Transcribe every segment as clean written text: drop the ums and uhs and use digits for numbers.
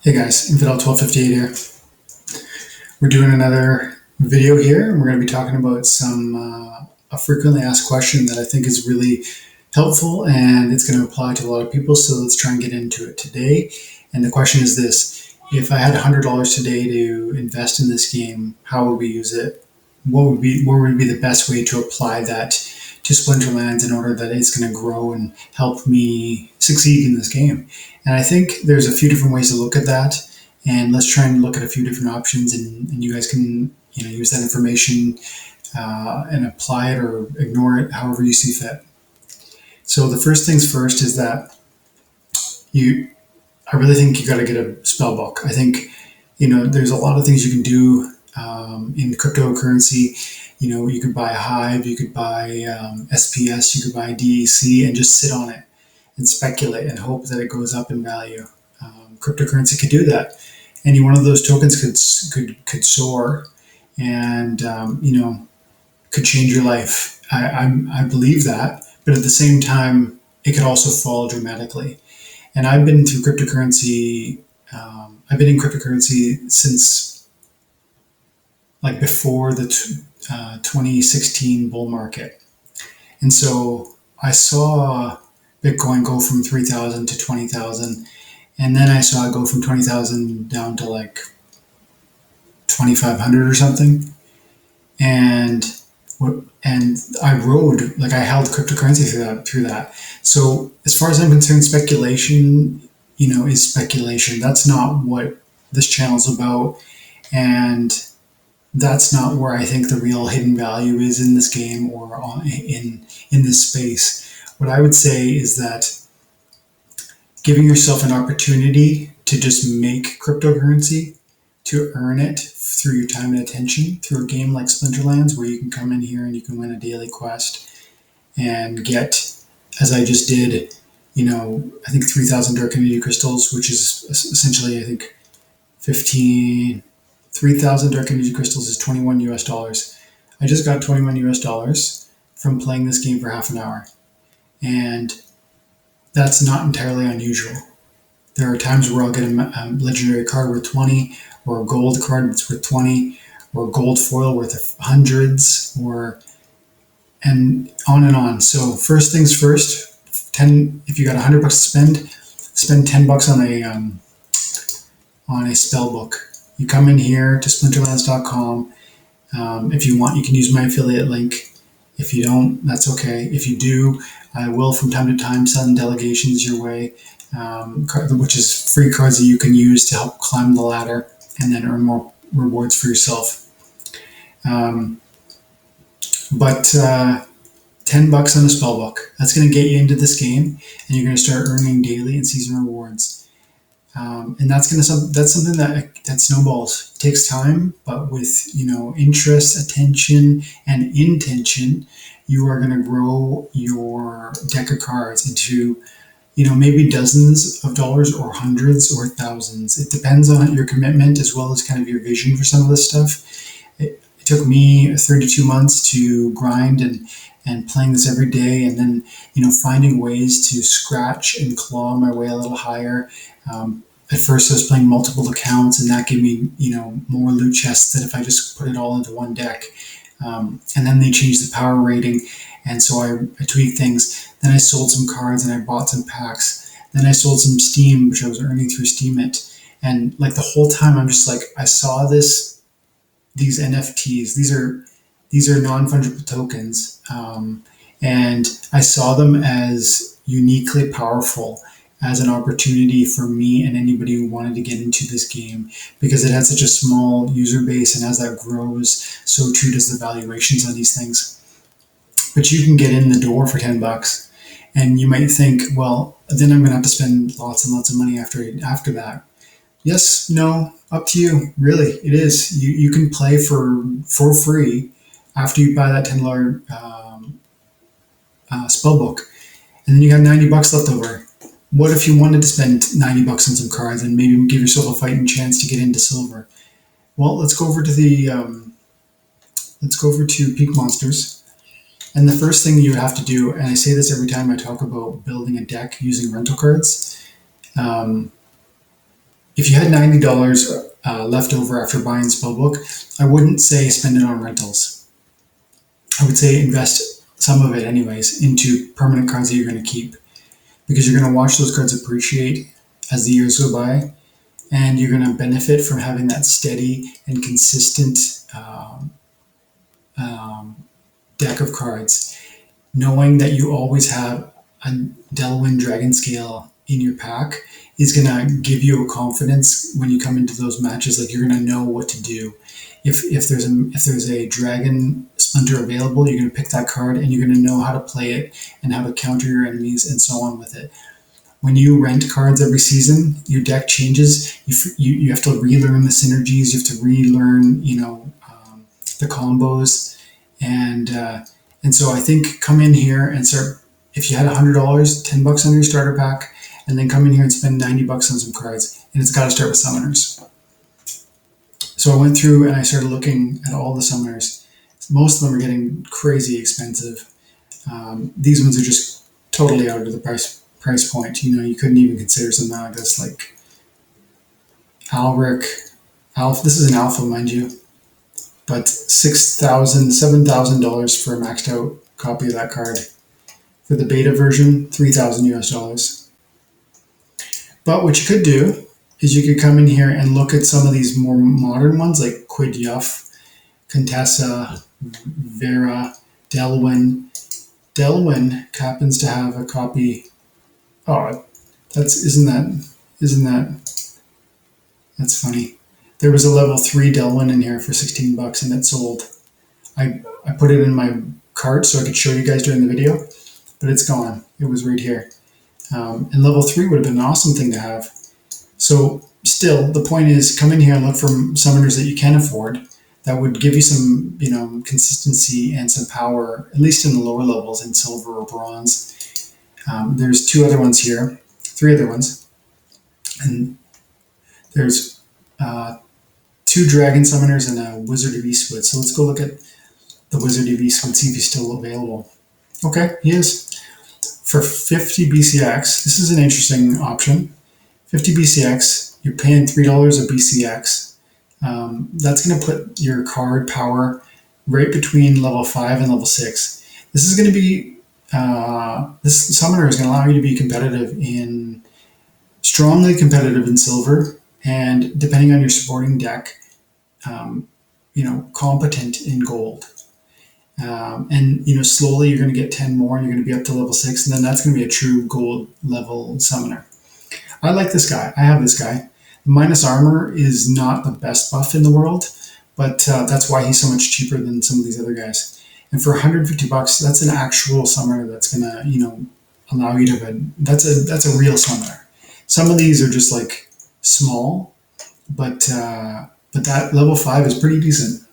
Hey guys, Infidel 1258 here. We're doing another video here, and we're going to be talking about a frequently asked question that I think is really helpful, and it's going to apply to a lot of people. So let's try and get into it today. And the question is this: if I had $100 today to invest in this game, how would we use it? What would be the best way to apply that to Splinterlands in order that it's going to grow and help me succeed in this game? And I think there's a few different ways to look at that, and let's try and look at a few different options, and you guys can use that information and apply it or ignore it however you see fit. So the first things first is that you I really think you got to get a spell book. I think there's a lot of things you can do in cryptocurrency. You could buy Hive, you could buy SPS, you could buy DAC, and just sit on it and speculate and hope that it goes up in value. Cryptocurrency could do that. Any one of those tokens could soar, and could change your life. I believe that, but at the same time, it could also fall dramatically. And I've been through cryptocurrency. I've been in cryptocurrency since like before the 2016 bull market, and so I saw Bitcoin go from 3,000 to 20,000, and then I saw it go from 20,000 down to like 2,500 or something, and I held cryptocurrency through that. So as far as I'm concerned, speculation, is speculation. That's not what this channel is about, and that's not where I think the real hidden value is in this game or in this space. What I would say is that giving yourself an opportunity to just make cryptocurrency, to earn it through your time and attention, through a game like Splinterlands, where you can come in here and you can win a daily quest and get, as I just did, I think 3,000 dark energy crystals, which is essentially, I think, 3,000 dark energy crystals is 21 US dollars. I just got 21 US dollars from playing this game for half an hour. And that's not entirely unusual. There are times where I'll get a legendary card worth 20, or a gold card that's worth 20, or a gold foil worth hundreds, and on and on. So first things first, if you got $100 to spend $10 on a spell book. You come in here to splinterlands.com. If you want, you can use my affiliate link. If you don't, that's okay. If you do, I will from time to time send delegations your way, which is free cards that you can use to help climb the ladder and then earn more rewards for yourself. But $10 on a spell book, that's going to get you into this game, and you're going to start earning daily and season rewards. And that's something that snowballs. It takes time, but with interest, attention, and intention, you are going to grow your deck of cards into maybe dozens of dollars, or hundreds, or thousands. It depends on your commitment as well as kind of your vision for some of this stuff. It took me 32 months to grind and playing this every day, and then finding ways to scratch and claw my way a little higher. At first I was playing multiple accounts, and that gave me more loot chests than if I just put it all into one deck. And then they changed the power rating, and so I tweaked things. Then I sold some cards and I bought some packs. Then I sold some Steam, which I was earning through Steemit. And like the whole time I'm just like, I saw these NFTs. These are non-fungible tokens, and I saw them as uniquely powerful, as an opportunity for me and anybody who wanted to get into this game, because it had such a small user base, and as that grows, so too does the valuations on these things. But you can get in the door for $10, and you might think, well, then I'm going to have to spend lots and lots of money after that. Yes, no, up to you. Really, it is. You can play for free after you buy that $10 spell book, and then you got $90 left over. What if you wanted to spend $90 on some cards and maybe give yourself a fighting chance to get into silver? Well, let's go over to Peak Monsters. And the first thing you have to do, and I say this every time I talk about building a deck using rental cards, if you had $90 left over after buying Spellbook, I wouldn't say spend it on rentals. I would say invest some of it, anyways, into permanent cards that you're going to keep, because you're going to watch those cards appreciate as the years go by, and you're going to benefit from having that steady and consistent um, deck of cards, knowing that you always have a Delwyn Dragon Scale in your pack is going to give you a confidence when you come into those matches. Like, you're going to know what to do. If there's a Dragon Splinter available, you're going to pick that card and you're going to know how to play it and how to counter your enemies and so on with it. When you rent cards every season, your deck changes. You have to relearn the synergies. You have to relearn, the combos, and so I think come in here and start. If you had $100, $10 on your starter pack, and then come in here and spend $90 on some cards, and it's got to start with summoners. So I went through and I started looking at all the summoners. Most of them are getting crazy expensive. These ones are just totally out of the price point. You couldn't even consider something like this, like Alric. This is an alpha, mind you, but $7,000 for a maxed out copy of that card. For the beta version, $3,000 US. But what you could do is you could come in here and look at some of these more modern ones, like Quid Yuff, Contessa, Vera, Delwyn. Delwyn happens to have a copy. Oh, isn't that's funny. There was a level 3 Delwyn in here for $16 and it sold. I put it in my cart so I could show you guys during the video, but it's gone. It was right here. And level 3 would have been an awesome thing to have. So still, the point is, come in here and look for summoners that you can afford that would give you some, consistency and some power, at least in the lower levels in silver or bronze. There's three other ones, and there's 2 dragon summoners and a Wizard of Eastwood. So let's go look at the Wizard of Eastwood, see if he's still available. Okay, he is. For 50 BCX, this is an interesting option. 50 BCX, you're paying $3 a BCX. That's going to put your card power right between level 5 and level 6. This is going to be, this summoner is going to allow you to be strongly competitive in silver, and depending on your supporting deck, competent in gold. And slowly you're going to get 10 more and you're going to be up to level 6, and then that's going to be a true gold level summoner. I like this guy. I have this guy. Minus armor is not the best buff in the world, but that's why he's so much cheaper than some of these other guys. And for $150, that's an actual summoner that's going to, allow you to that's a real summoner. Some of these are just like small, but that level 5 is pretty decent.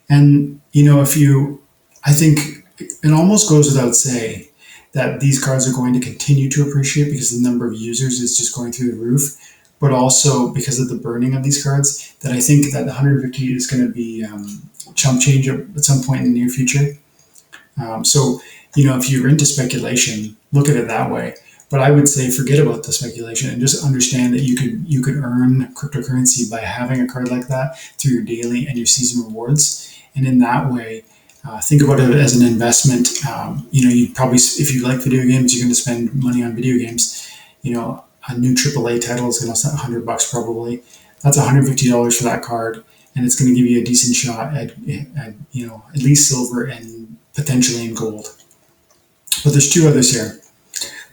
And I think it almost goes without saying that these cards are going to continue to appreciate because the number of users is just going through the roof, but also because of the burning of these cards, that I think that 150 is going to be chump change at some point in the near future. So if you're into speculation, look at it that way. But I would say forget about the speculation and just understand that you could earn cryptocurrency by having a card like that through your daily and your season rewards. And in that way, think about it as an investment. You'd probably, if you like video games, you're going to spend money on video games. A new AAA title is going to cost $100 probably. That's $150 for that card, and it's going to give you a decent shot at least silver and potentially in gold. But there's 2 others here.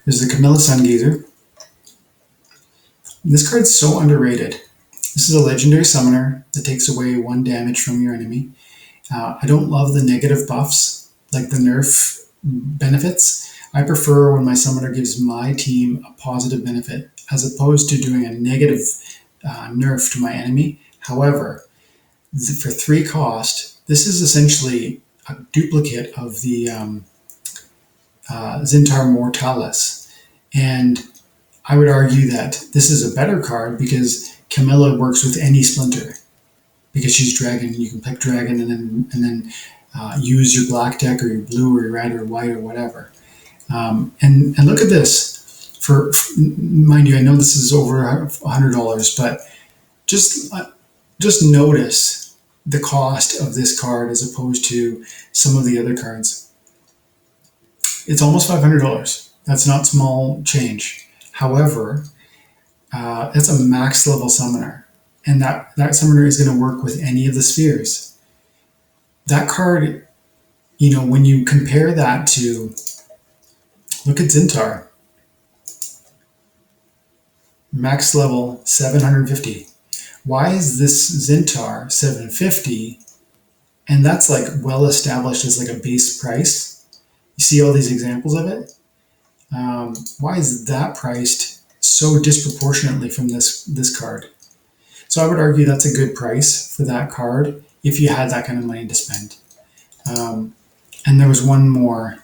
There's the Camilla Sungazer. This card's so underrated. This is a legendary summoner that takes away 1 damage from your enemy. I don't love the negative buffs, like the nerf benefits. I prefer when my summoner gives my team a positive benefit, as opposed to doing a negative nerf to my enemy. However, for 3 cost, this is essentially a duplicate of the Zintar Mortalis. And I would argue that this is a better card because Camilla works with any Splinter. Because she's dragon, you can pick dragon and then use your black deck or your blue or your red or white or whatever. And look at this. Mind you, I know this is over $100, but just just notice the cost of this card as opposed to some of the other cards. It's almost $500. That's not small change. However, it's a max level summoner, and that summoner is going to work with any of the spheres. That card, when you compare that to, look at Zintar, max level 750. Why is this Zintar 750? And that's like well established as like a base price. You see all these examples of it. Why is that priced so disproportionately from this card? So I would argue that's a good price for that card if you had that kind of money to spend. And there was one more.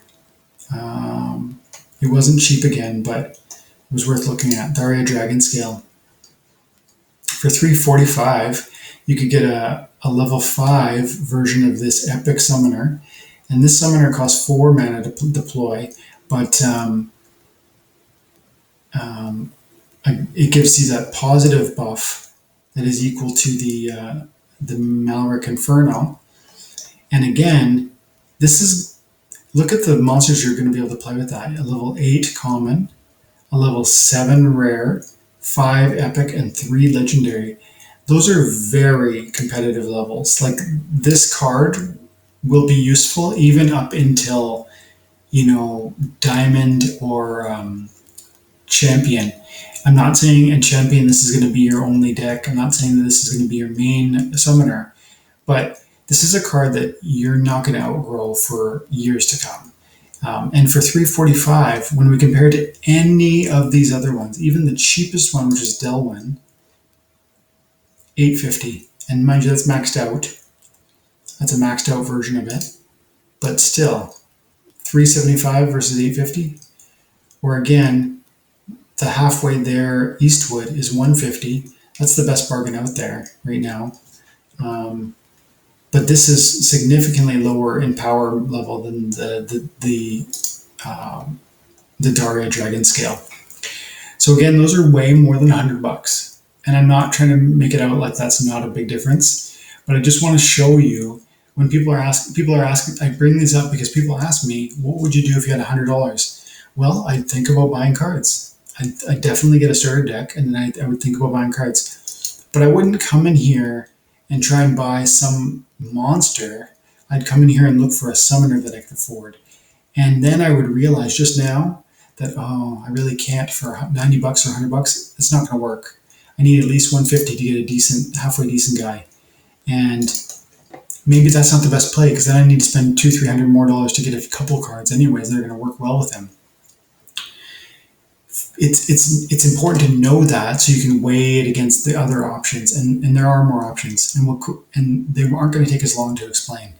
It wasn't cheap again, but it was worth looking at. Daria Dragon Scale. For $345, you could get a level 5 version of this epic summoner. And this summoner costs 4 mana to deploy, but it gives you that positive buff that is equal to the Malric Inferno. And again, look at the monsters you're going to be able to play with that. A level 8 common, a level 7 rare, 5 epic, and 3 legendary. Those are very competitive levels. Like, this card will be useful even up until, Diamond or Champion. I'm not saying in Champion this is going to be your only deck. I'm not saying that this is going to be your main summoner. But this is a card that you're not going to outgrow for years to come. And for $345, when we compare it to any of these other ones, even the cheapest one, which is Delwyn, $850. And mind you, that's maxed out. That's a maxed out version of it. But still, $375 versus $850. Or again, the halfway there, Eastwood, is $150. That's the best bargain out there right now. But this is significantly lower in power level than the Daria Dragon Scale. So again, those are way more than $100. And I'm not trying to make it out like that's not a big difference, but I just want to show you when people are asking, I bring these up because people ask me, what would you do if you had $100? Well, I'd think about buying cards. I'd definitely get a starter deck, and then I would think about buying cards. But I wouldn't come in here and try and buy some monster. I'd come in here and look for a summoner that I could afford. And then I would realize just now that, I really can't for $90 or $100. It's not going to work. I need at least $150 to get a halfway decent guy. And maybe that's not the best play, because then I need to spend $200-300 more to get a couple cards anyways that are going to work well with him. It's important to know that so you can weigh it against the other options, and there are more options, and they aren't going to take as long to explain.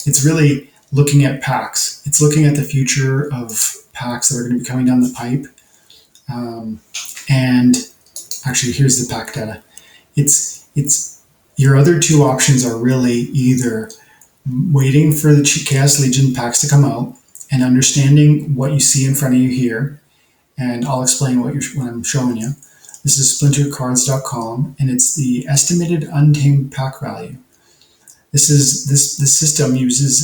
It's really looking at packs. It's looking at the future of packs that are going to be coming down the pipe. And actually, here's the pack data. It's your other two options are really either waiting for the Chaos Legion packs to come out and understanding what you see in front of you here. And I'll explain what I'm showing you. This is splintercards.com, and it's the estimated untamed pack value. This system uses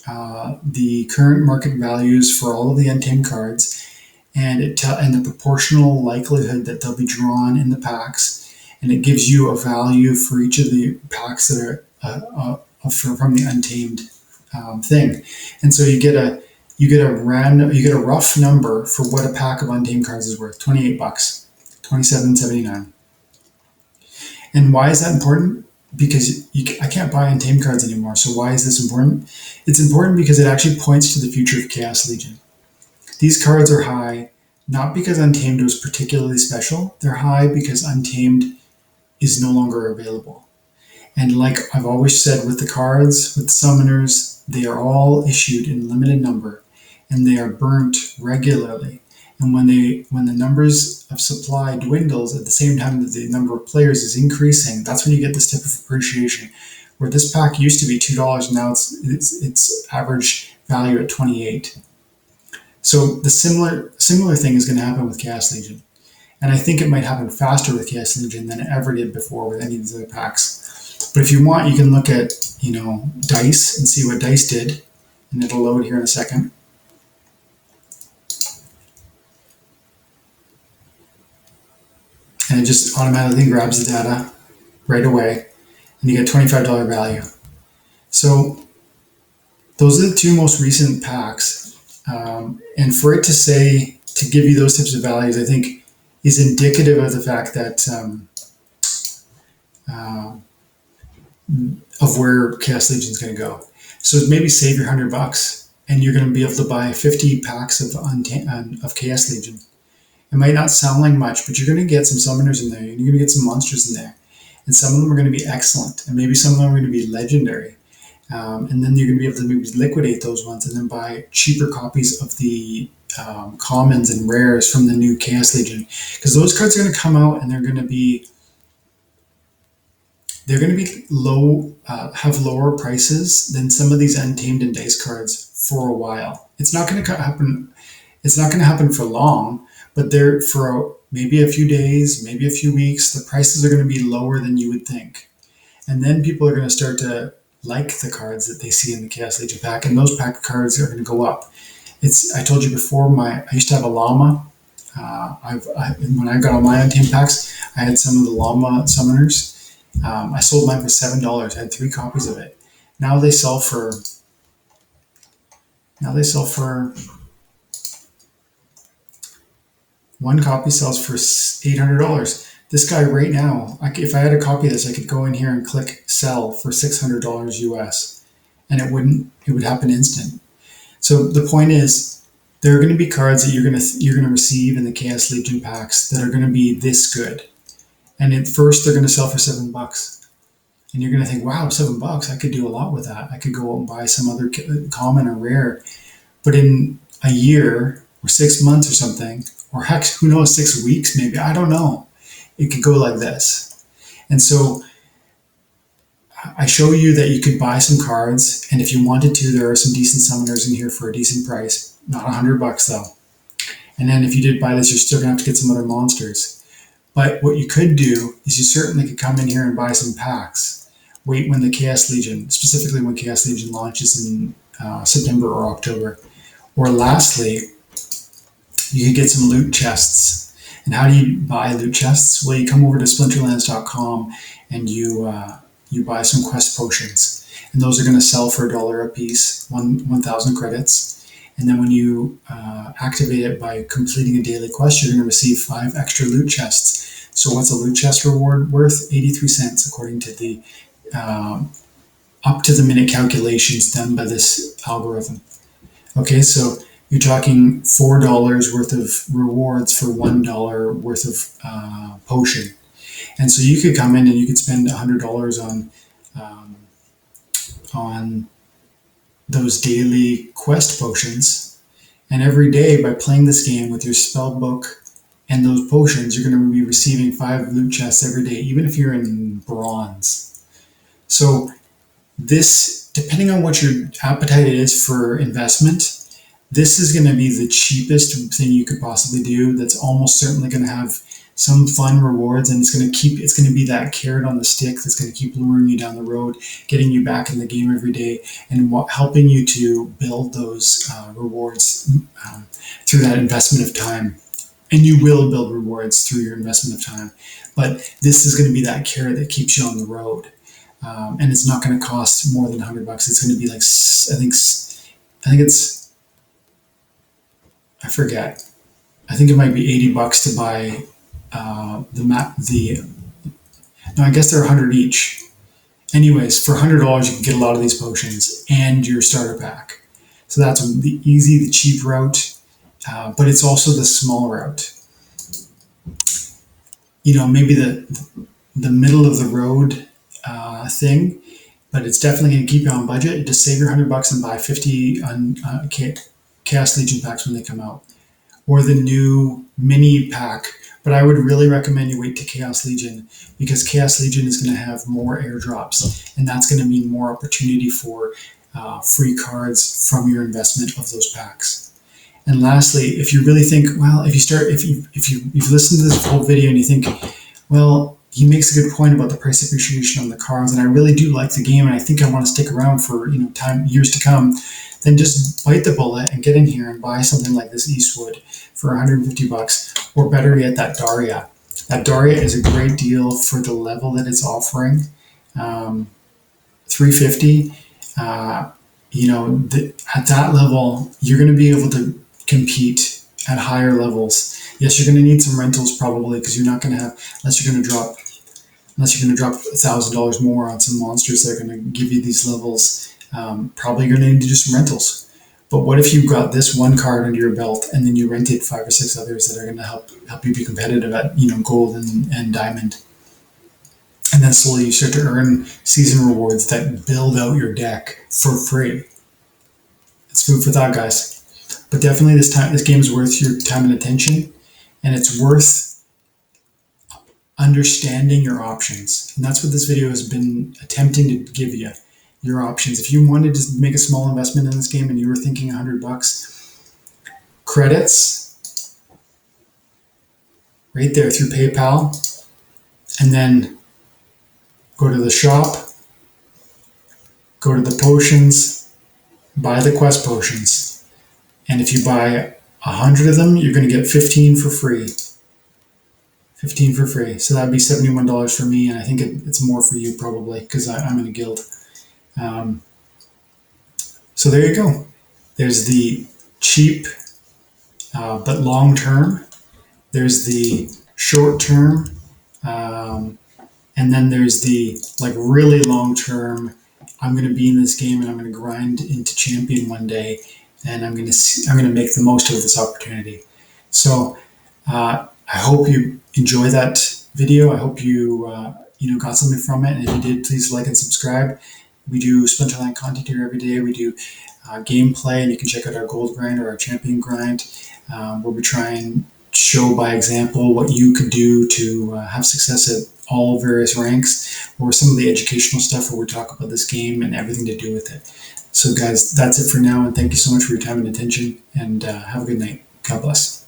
the current market values for all of the untamed cards, and the proportional likelihood that they'll be drawn in the packs, and it gives you a value for each of the packs that are from the untamed thing. And so you get a rough number for what a pack of untamed cards is worth. $28, $27.79. And why is that important? Because I can't buy untamed cards anymore. So why is this important? It's important because it actually points to the future of Chaos Legion. These cards are high, not because Untamed was particularly special. They're high because Untamed is no longer available. And like I've always said with the cards, with the summoners, they are all issued in limited number, and they are burnt regularly. And when the numbers of supply dwindles at the same time that the number of players is increasing, that's when you get this type of appreciation. Where this pack used to be $2, now it's average value at $28. So the similar thing is going to happen with Chaos Legion. And I think it might happen faster with Chaos Legion than it ever did before with any of these other packs. But if you want, you can look at, Dice and see what Dice did. And it'll load here in a second. And it just automatically grabs the data right away. And you get $25 value. So those are the two most recent packs. And for it to give you those types of values, I think is indicative of the fact that of where Chaos Legion is going to go. So maybe save your $100 and you're going to be able to buy 50 packs of Chaos Legion. It might not sound like much, but you're going to get some summoners in there. You're going to get some monsters in there. And some of them are going to be excellent. And maybe some of them are going to be legendary. And then you're going to be able to maybe liquidate those ones and then buy cheaper copies of the commons and rares from the new Chaos Legion. Because those cards are going to come out and they're going to be low, have lower prices than some of these Untamed and Dice cards for a while. It's not going to happen. It's not going to happen for long. But there, for maybe a few days, maybe a few weeks, the prices are going to be lower than you would think. And then people are going to start to like the cards that they see in the Chaos Legion pack, and those pack of cards are going to go up. I told you before, I used to have a llama. When I got all my Untamed packs, I had some of the llama summoners. I sold mine for $7. I had 3 copies of it. Now they sell for one copy sells for $800. This guy right now, if I had a copy of this, I could go in here and click sell for $600 US, and it would happen instant. So the point is, there are going to be cards that you're going to receive in the Chaos Legion packs that are going to be this good, and at first they're going to sell for $7, and you're going to think, wow, $7, I could do a lot with that. I could go out and buy some other common or rare, but in a year or 6 months or something, or heck, who knows, 6 weeks maybe, I don't know. It could go like this. And so I show you that you could buy some cards, and if you wanted to, there are some decent summoners in here for a decent price, not $100 though. And then if you did buy this, you're still gonna have to get some other monsters. But what you could do is you certainly could come in here and buy some packs. Wait when the Chaos Legion, specifically when Chaos Legion launches in September or October. Or lastly, you could get some loot chests. And how do you buy loot chests? Well, you come over to splinterlands.com and you buy some quest potions. And those are going to sell for $1 a piece, 1,000 credits. And then when you activate it by completing a daily quest, you're going to receive 5 extra loot chests. So what's a loot chest reward worth? 83 cents, according to the up to the minute calculations done by this algorithm. Okay, so you're talking $4 worth of rewards for $1 worth of potion. And so you could come in and you could spend $100 on those daily quest potions. And every day, by playing this game with your spell book and those potions, you're going to be receiving 5 loot chests every day, even if you're in bronze. So this, depending on what your appetite is for investment, this is going to be the cheapest thing you could possibly do. That's almost certainly going to have some fun rewards, and it's going to be that carrot on the stick that's going to keep luring you down the road, getting you back in the game every day, and helping you to build those rewards through that investment of time. And you will build rewards through your investment of time, but this is going to be that carrot that keeps you on the road, and it's not going to cost more than $100. It's going to be like I forget. I think it might be $80 to buy no, I guess they're 100 each. Anyways, for $100, you can get a lot of these potions and your starter pack. So that's the easy, the cheap route, but it's also the small route. Maybe the middle of the road thing, but it's definitely going to keep you on budget. Just save your $100 and buy 50 Chaos Legion packs when they come out, or the new mini pack. But I would really recommend you wait to Chaos Legion, because Chaos Legion is going to have more airdrops, and that's going to mean more opportunity for free cards from your investment of those packs. And lastly, if you really think, well, if you've listened to this whole video and you think, well, he makes a good point about the price appreciation on the cards, and I really do like the game, and I think I want to stick around for years to come. Then just bite the bullet and get in here and buy something like this Eastwood for 150 bucks, or better yet, that Daria. That Daria is a great deal for the level that it's offering. 350. At that level, you're going to be able to compete at higher levels. Yes, you're going to need some rentals probably, because you're not going to have, unless you're going to drop $1,000 more on some monsters that are going to give you these levels. Probably you're going to need to do some rentals. But what if you got this one card under your belt and then you rented 5 or 6 others that are going to help you be competitive at gold and diamond, and then slowly you start to earn season rewards that build out your deck for free. It's food for thought, guys. But definitely this game is worth your time and attention, and it's worth understanding your options. And that's what this video has been attempting to give you, your options. If you wanted to make a small investment in this game and you were thinking 100 bucks, credits right there through PayPal, and then go to the shop, go to the potions, buy the quest potions. And if you buy 100 of them, you're going to get 15 for free. 15 for free. So that'd be $71 for me, and I think it's more for you probably, because I'm in a guild. So there you go. There's the cheap but long term. There's the short term. And then there's the really long term. I'm going to be in this game and I'm going to grind into champion one day, and I'm going to make the most of this opportunity. So I hope you enjoy that video. I hope you got something from it. And if you did, please like and subscribe. We do Splinterland content here every day. We do gameplay, and you can check out our gold grind or our champion grind, where we try and show by example what you could do to have success at all various ranks, or some of the educational stuff where we talk about this game and everything to do with it. So guys, that's it for now, and thank you so much for your time and attention, and have a good night. God bless.